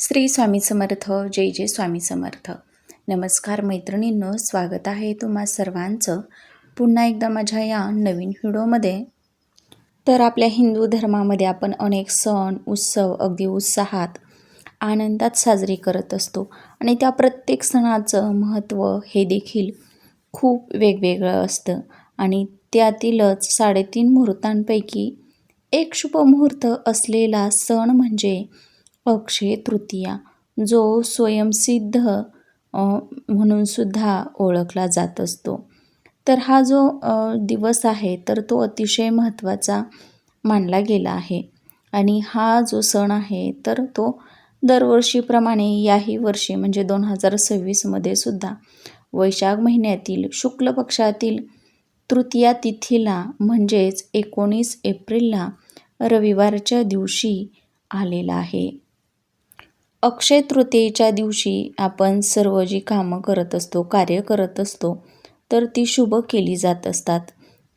श्री स्वामी समर्थ. जय जय स्वामी समर्थ. नमस्कार मैत्रिणींनो, स्वागत आहे तुम्हा सर्वांचं पुन्हा एकदा माझ्या या नवीन व्हिडिओमध्ये. तर आपल्या हिंदू धर्मामध्ये आपण अनेक सण उत्सव अगदी उत्साहात आनंदात साजरे करत असतो आणि त्या प्रत्येक सणाचं महत्त्व हे देखील खूप वेगवेगळं असतं आणि त्यातीलच 3.5 मुहूर्तांपैकी एक शुभ मुहूर्त असलेला सण म्हणजे अक्षय तृतीया, जो स्वयंसिद्ध म्हणून सुद्धा ओळखला जात असतो. तर हा जो दिवस आहे तर तो अतिशय महत्त्वाचा मानला गेला आहे आणि हा जो सण आहे तर तो दरवर्षीप्रमाणे याही वर्षी म्हणजे 2026मध्ये सुद्धा वैशाख महिन्यातील शुक्ल पक्षातील तृतीया तिथीला म्हणजेच 19 एप्रिलला रविवारच्या दिवशी आलेला आहे. अक्षय तृतीयेच्या दिवशी आपण सर्व जी कामं करत असतो, कार्य करत असतो तर ती शुभ केली जात असतात.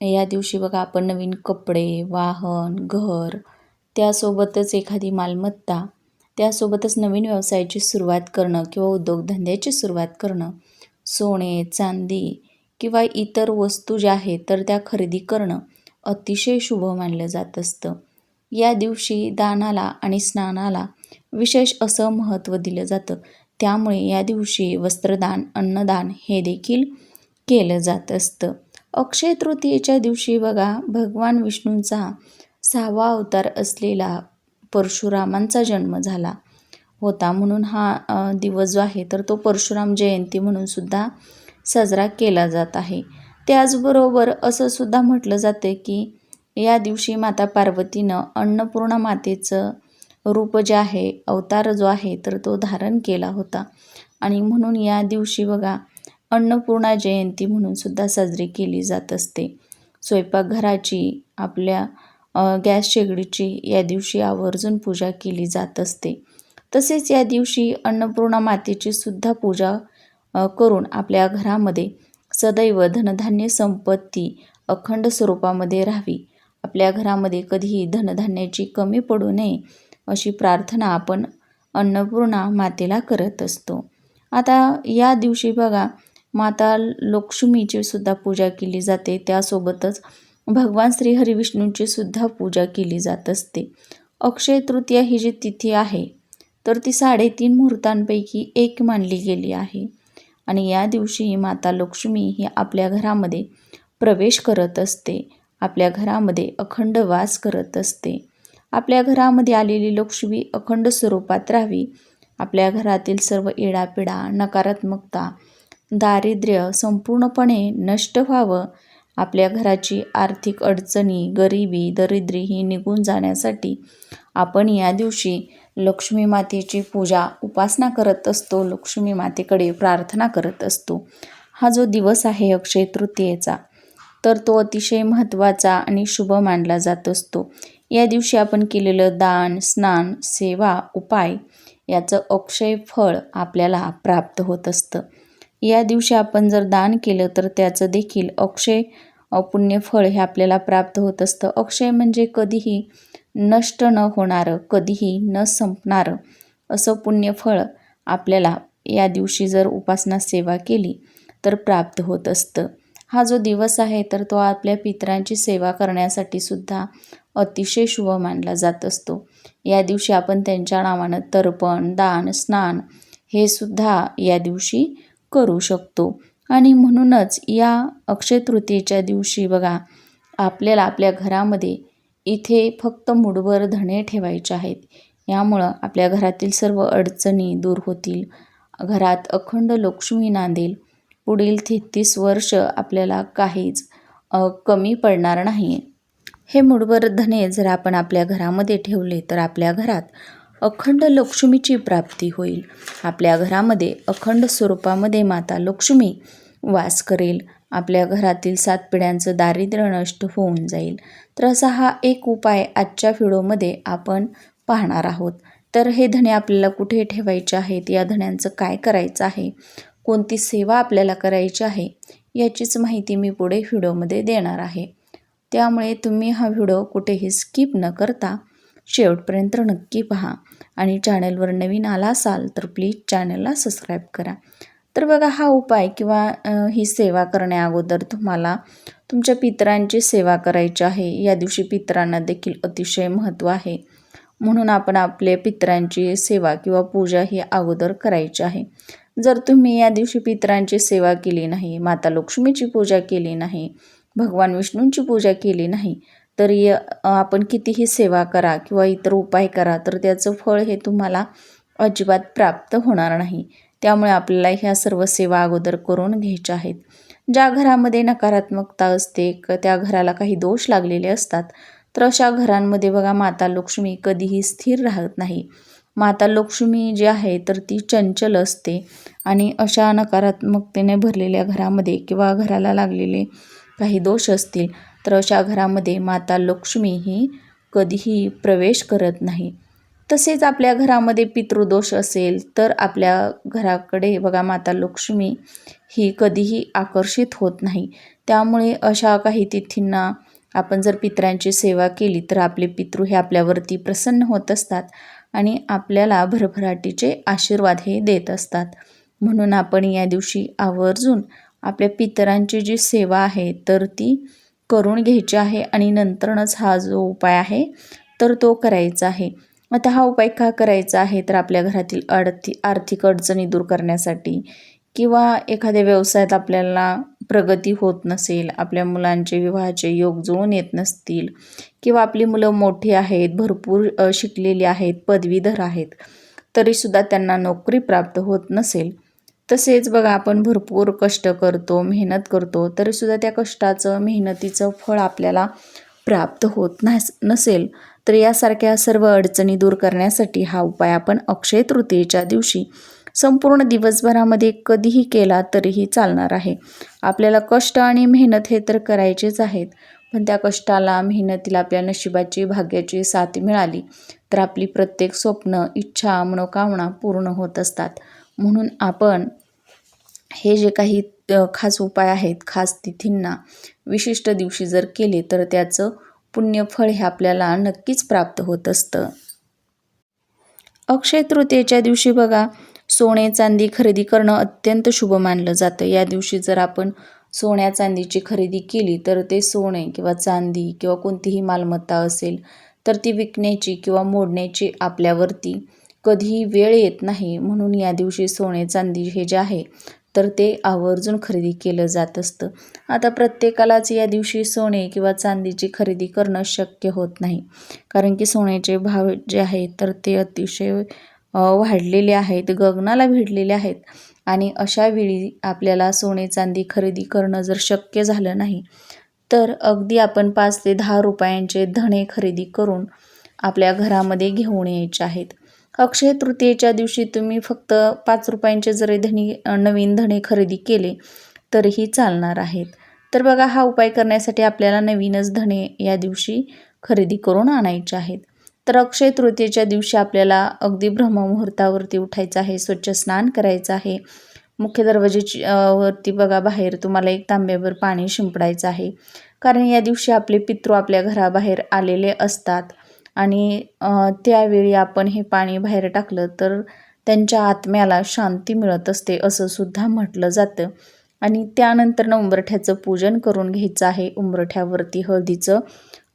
या दिवशी बघा आपण नवीन कपडे, वाहन, घर, त्यासोबतच एखादी मालमत्ता, त्यासोबतच नवीन व्यवसायाची सुरुवात करणं किंवा उद्योगधंद्याची सुरुवात करणं, सोने, चांदी किंवा इतर वस्तू ज्या आहेत तर त्या खरेदी करणं अतिशय शुभ मानलं जात असतं. या दिवशी दानाला आणि स्नानाला विशेष असं महत्त्व दिलं जातं. त्यामुळे या दिवशी वस्त्रदान, अन्नदान हे देखील केलं जात असतं. अक्षय तृतीयेच्या दिवशी बघा भगवान विष्णूंचा 6वा अवतार असलेला परशुरामांचा जन्म झाला होता. म्हणून हा दिवस जो आहे तर तो परशुराम जयंती म्हणून सुद्धा साजरा केला जात आहे. त्याचबरोबर असं सुद्धा म्हटलं जातं की या दिवशी माता पार्वतीनं अन्नपूर्णा मातेचं रूप जे आहे, अवतार जो आहे तर तो धारण केला होता आणि म्हणून या दिवशी बघा अन्नपूर्णा जयंती म्हणून सुद्धा साजरी केली जात असते. स्वयंपाकघराची, आपल्या गॅस शेगडीची या दिवशी आवर्जून पूजा केली जात असते. तसेच या दिवशी अन्नपूर्णा मातेची सुद्धा पूजा करून आपल्या घरामध्ये सदैव धनधान्य संपत्ती अखंड स्वरूपामध्ये राहावी, आपल्या घरामध्ये कधीही धनधान्याची कमी पडू नये अशी प्रार्थना आपण अन्नपूर्णा मातेला करत असतो. आता या दिवशी बघा माता लक्ष्मीची सुद्धा पूजा केली जाते. त्यासोबतच भगवान श्री हरिविष्णूंची सुद्धा पूजा केली जात असते. अक्षय तृतीया ही जी तिथी आहे तर ती 3.5 मुहूर्तांपैकी एक मानली गेली आहे आणि या दिवशी माता लक्ष्मी ही आपल्या घरामध्ये प्रवेश करत असते, आपल्या घरामध्ये अखंड वास करत असते. आपल्या घरामध्ये आलेली लक्ष्मी अखंड स्वरूपात राहावी, आपल्या घरातील सर्व इडापिडा, नकारात्मकता, दारिद्र्य संपूर्णपणे नष्ट व्हावं, आपल्या घराची आर्थिक अडचणी, गरिबी, दरिद्री ही निघून जाण्यासाठी आपण या दिवशी लक्ष्मी मातेची पूजा, उपासना करत असतो, लक्ष्मी मातेकडे प्रार्थना करत असतो. हा जो दिवस आहे अक्षय तृतीयेचा तर तो अतिशय महत्त्वाचा आणि शुभ मानला जात असतो. या दिवशी आपण केलेलं दान, स्नान, सेवा, उपाय याचं अक्षय फळ आपल्याला प्राप्त होत असतं. या दिवशी आपण जर दान केलं तर त्याचं देखील अक्षय पुण्यफळ हे आपल्याला प्राप्त होत असतं. अक्षय म्हणजे कधीही नष्ट न होणारं, कधीही न संपणारं असं पुण्यफळ आपल्याला या दिवशी जर उपासना सेवा केली तर प्राप्त होत असतं. हा जो दिवस आहे तर तो आपल्या पितरांची सेवा करण्यासाठी सुद्धा अतिशय शुभ मानला जात असतो. या दिवशी आपण त्यांच्या नावानं तर्पण, दान, स्नान हे सुद्धा या दिवशी करू शकतो आणि म्हणूनच या अक्षय तृतीयेच्या दिवशी बघा आपल्याला आपल्या घरामध्ये इथे फक्त मूठभर धणे ठेवायचे आहेत. यामुळं आपल्या घरातील सर्व अडचणी दूर होतील, घरात अखंड लक्ष्मी नांदेल. पुढील 33 वर्ष आपल्याला काहीच कमी पडणार नाही. हे मूठभर धने जर आपण आपल्या घरामध्ये ठेवले तर आपल्या घरात अखंड लक्ष्मीची प्राप्ती होईल. आपल्या घरामध्ये अखंड स्वरूपामध्ये माता लक्ष्मी वास करेल. आपल्या घरातील 7 पिढ्यांचं दारिद्र्य नष्ट होऊन जाईल. तर असा हा एक उपाय आजच्या व्हिडिओमध्ये आपण पाहणार आहोत. तर हे धणे आपल्याला कुठे ठेवायचे आहेत, या धण्यांचं काय करायचं आहे, कोणती सेवा आपल्याला करायची आहे याचीच माहिती मी पुढे व्हिडिओमध्ये देणार आहे. त्यामुळे तुम्ही हा व्हिडिओ कुठेही स्किप न करता शेवटपर्यंत नक्की पहा आणि चॅनलवर नवीन आला असाल तर प्लीज चॅनलला सबस्क्राईब करा. तर बघा, हा उपाय किंवा ही सेवा करण्याअगोदर तुम्हाला तुमच्या पितरांची सेवा करायची आहे. या दिवशी पितरांना देखील अतिशय महत्त्व आहे, म्हणून आपण आपल्या पितरांची सेवा किंवा पूजा ही अगोदर करायची आहे. जर तुम्ही या दिवशी पितरांची सेवा केली नाही, माता लक्ष्मीची पूजा केली नाही, भगवान विष्णूंची पूजा केली नाही, तरी आपण कितीही सेवा करा किंवा इतर उपाय करा तर त्याचं फळ हे तुम्हाला अजिबात प्राप्त होणार नाही. त्यामुळे आपल्याला ह्या सर्व सेवा अगोदर करून घ्यायच्या आहेत. ज्या घरामध्ये नकारात्मकता असते, त्या घराला काही दोष लागलेले असतात, तर अशा घरांमध्ये बघा माता लक्ष्मी कधीही स्थिर राहत नाही. माता लक्ष्मी जी आहे तर ती चंचल असते आणि अशा नकारात्मकतेने भरलेल्या घरामध्ये किंवा घराला लागलेले काही दोष असतील तर अशा घरामध्ये माता लक्ष्मी ही कधीही प्रवेश करत नाही. तसेच आपल्या घरामध्ये पितृदोष असेल तर आपल्या घराकडे बघा माता लक्ष्मी ही कधीही आकर्षित होत नाही. त्यामुळे अशा काही तिथींना आपण जर पितरांची सेवा केली तर आपले पितृ हे आपल्यावरती प्रसन्न होत असतात आणि आपल्याला भरभराटीचे आशीर्वाद हे देत असतात. म्हणून आपण या दिवशी आवर्जून आपल्या पितरांची जी सेवा आहे तर ती करून घ्यायची आहे आणि नंतरच हा जो उपाय आहे तर तो करायचा आहे. आता हा उपाय का करायचा आहे तर आपल्या घरातील आर्थिक अडचणी दूर करण्यासाठी किंवा एखाद्या व्यवसायात आपल्याला प्रगती होत नसेल, आपल्या मुलांचे विवाहाचे योग जुळून येत नसतील किंवा आपली मुलं मोठी आहेत, भरपूर शिकलेली आहेत, पदवीधर आहेत, तरीसुद्धा त्यांना नोकरी प्राप्त होत नसेल. तसेच बघा, आपण भरपूर कष्ट करतो, मेहनत करतो, तरीसुद्धा त्या कष्टाचं मेहनतीचं फळ आपल्याला प्राप्त होत नसेल तर यासारख्या सर्व अडचणी दूर करण्यासाठी हा उपाय आपण अक्षय तृतीयेच्या दिवशी संपूर्ण दिवसभरामध्ये कधीही केला तरीही चालणार आहे. आपल्याला कष्ट आणि मेहनत हे तर करायचेच आहेत, पण त्या कष्टाला मेहनतीला आपल्या नशिबाची भाग्याची साथ मिळाली तर आपली प्रत्येक स्वप्न, इच्छा, मनोकामना पूर्ण होत असतात. म्हणून आपण हे जे काही खास उपाय आहेत, खास तिथींना विशिष्ट दिवशी जर केले तर त्याचं पुण्यफळ हे आपल्याला नक्कीच प्राप्त होत असतं. अक्षय तृतीयेच्या दिवशी बघा, सोने चांदी खरेदी करणं अत्यंत शुभ मानलं जातं. या दिवशी जर आपण सोन्या चांदीची खरेदी केली तर ते सोने किंवा चांदी किंवा कोणतीही मालमत्ता असेल तर ती विकण्याची किंवा मोडण्याची आपल्यावरती कधीही वेळ येत नाही. म्हणून या दिवशी सोने चांदी हे जे आहे तर ते आवर्जून खरेदी केलं जात असतं. आता प्रत्येकालाच या दिवशी सोने किंवा चांदीची खरेदी करणं शक्य होत नाही, कारण की सोन्याचे भाव जे आहेत तर ते अतिशय वाढलेले आहेत, गगनाला भिडलेले आहेत आणि अशा वेळी आपल्याला सोने चांदी खरेदी करणं जर शक्य झालं नाही तर अगदी आपण 5 ते 10 रुपयांचे धणे खरेदी करून आपल्या घरामध्ये घेऊन यायचे आहेत. अक्षय तृतीयेच्या दिवशी तुम्ही फक्त 5 रुपयांचे जरी नवीन धणे खरेदी केले तरीही चालणार आहेत. तर बघा, हा उपाय करण्यासाठी आपल्याला नवीनच धणे या दिवशी खरेदी करून आणायचे आहेत. तर अक्षय तृतीयेच्या दिवशी आपल्याला अगदी ब्रह्ममुहूर्तावरती उठायचं आहे, स्वच्छ स्नान करायचं आहे. मुख्य दरवाजाची वरती बघा बाहेर तुम्हाला एक तांब्याभर पाणी शिंपडायचं आहे, कारण या दिवशी आपले पितृ आपल्या घराबाहेर आलेले असतात आणि त्यावेळी आपण हे पाणी बाहेर टाकलं तर त्यांच्या आत्म्याला शांती मिळत असते असं सुद्धा म्हटलं जातं. आणि त्यानंतर उंबरठ्याचं पूजन करून घ्यायचं आहे. उंबरठ्यावरती हळदीचं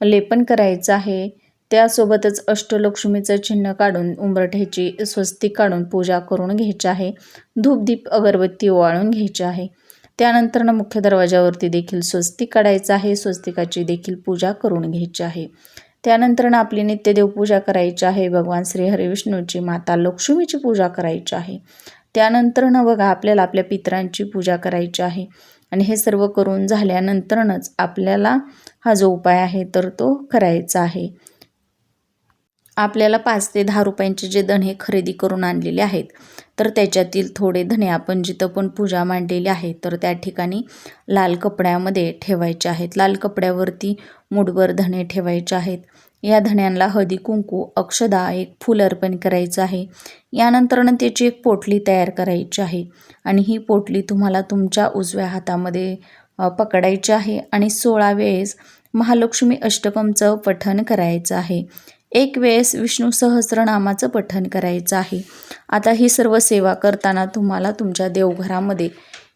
लेपन करायचं आहे. त्यासोबतच अष्टलक्ष्मीचं चिन्ह काढून उंबरठ्याची स्वस्तिक काढून पूजा करून घ्यायची आहे. धूपदीप अगरबत्ती ओवाळून घ्यायची आहे. त्यानंतर मुख्य दरवाजावरती देखील स्वस्तिक काढायचं आहे. स्वस्तिकाची देखील पूजा करून घ्यायची आहे. त्यानंतर आपली नित्य देवपूजा करायची आहे. भगवान श्री हरिविष्णूची, माता लक्ष्मीची पूजा करायची आहे. त्यानंतर बघा, आपल्याला आपल्या पितरांची पूजा करायची आहे आणि हे सर्व करून झाल्यानंतरच आपल्याला हा जो उपाय आहे तर तो करायचा आहे. आपल्याला 5 ते 10 रुपयांचे जे धणे खरेदी करून आणलेले आहेत तर त्याच्यातील थोडे धणे आपण जिथं पण पूजा मांडलेली आहे तर त्या ठिकाणी लाल कपड्यामध्ये ठेवायचे आहेत. लाल कपड्यावरती मूठभर धणे ठेवायचे आहेत. या धण्यांना हळदी कुंकू, अक्षदा, एक फूल अर्पण करायचं आहे. यानंतर त्याची एक पोटली तयार करायची आहे आणि ही पोटली तुम्हाला तुमच्या उजव्या हातामध्ये पकडायची आहे आणि 16 वेळेस महालक्ष्मी अष्टकमचं पठण करायचं आहे. एक वेळेस विष्णू सहस्रनामाचं पठण करायचं आहे. आता ही सर्व सेवा करताना तुम्हाला तुमच्या देवघरामध्ये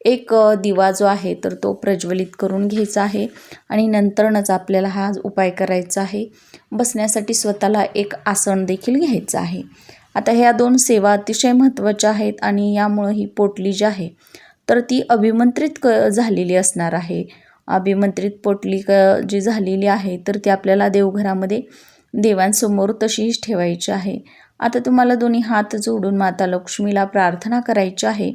एक दिवा जो आहे तर तो प्रज्वलित करून घ्यायचा आहे आणि नंतरच आपल्याला हा उपाय करायचा आहे. बसण्यासाठी स्वतःला एक आसन देखील घ्यायचं आहे. आता ह्या 2 सेवा अतिशय महत्त्वाच्या आहेत आणि यामुळं ही पोटली जी आहे तर ती अभिमंत्रित झालेली असणार आहे. अभिमंत्रित पोटली जी झालेली आहे तर ती आपल्याला देवघरामध्ये देवांसमोर तशीच ठेवायची आहे. आता तुम्हाला दोन्ही हात जोडून माता लक्ष्मीला प्रार्थना करायची आहे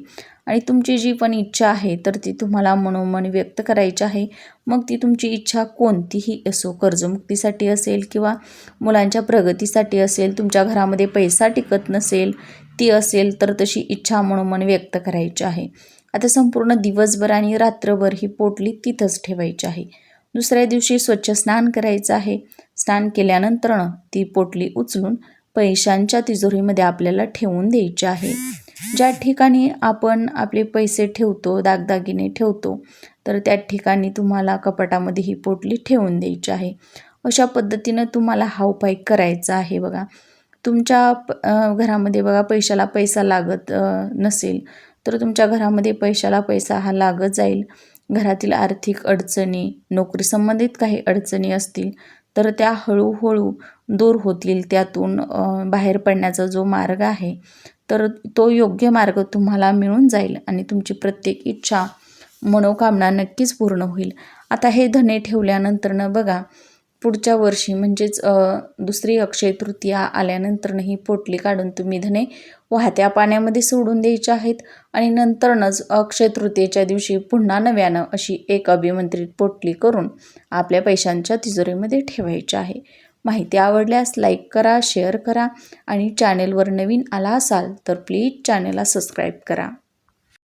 आणि तुमची जी पण इच्छा आहे तर ती तुम्हाला मनोमन व्यक्त करायची आहे. मग ती तुमची इच्छा कोणतीही असो, कर्जमुक्तीसाठी असेल किंवा मुलांच्या प्रगतीसाठी असेल, तुमच्या घरामध्ये पैसा टिकत नसेल ती असेल तर तशी इच्छा मनोमन व्यक्त करायची आहे. आता संपूर्ण दिवसभर आणि रात्रभर ही पोटली तिथंच ठेवायची आहे. दुसऱ्या दिवशी स्वच्छ स्नान करायचं आहे. स्नान केल्यानंतरनं ती पोटली उचलून पैशांच्या तिजोरीमध्ये आपल्याला ठेवून द्यायची आहे. ज्या ठिकाणी आपण आपले पैसे ठेवतो, दागदागिने ठेवतो तर त्या ठिकाणी तुम्हाला कपाटामध्ये ही पोटली ठेवून द्यायची आहे. अशा पद्धतीनं तुम्हाला हा उपाय करायचा आहे. बघा तुमच्या घरामध्ये बघा पैशाला पैसा लागत नसेल तर तुमच्या घरामध्ये पैशाला पैसा हा लागत जाईल. घरातील आर्थिक अडचणी, नोकरी संबंधित काही अडचणी असतील तर त्या हळूहळू दूर होतील. त्यातून बाहेर पडण्याचा जो मार्ग आहे तर तो योग्य मार्ग तुम्हाला मिळून जाईल आणि तुमची प्रत्येक इच्छा, मनोकामना नक्कीच पूर्ण होईल. आता हे धने ठेवल्यानंतरनं बघा पुढच्या वर्षी म्हणजेच दुसरी अक्षय तृतीया आल्यानंतरनं ही पोटली काढून तुम्ही धने वाहत्या पाण्यामध्ये सोडून द्यायचे आहेत आणि नंतरनंच अक्षय तृतीयेच्या दिवशी पुन्हा नव्यानं अशी एक अभिमंत्रित पोटली करून आपल्या पैशांच्या तिजोरीमध्ये ठेवायची आहे. माहिती आवडल्यास लाईक करा, शेअर करा आणि चॅनेलवर नवीन आला असाल तर प्लीज चॅनेलला सबस्क्राईब करा.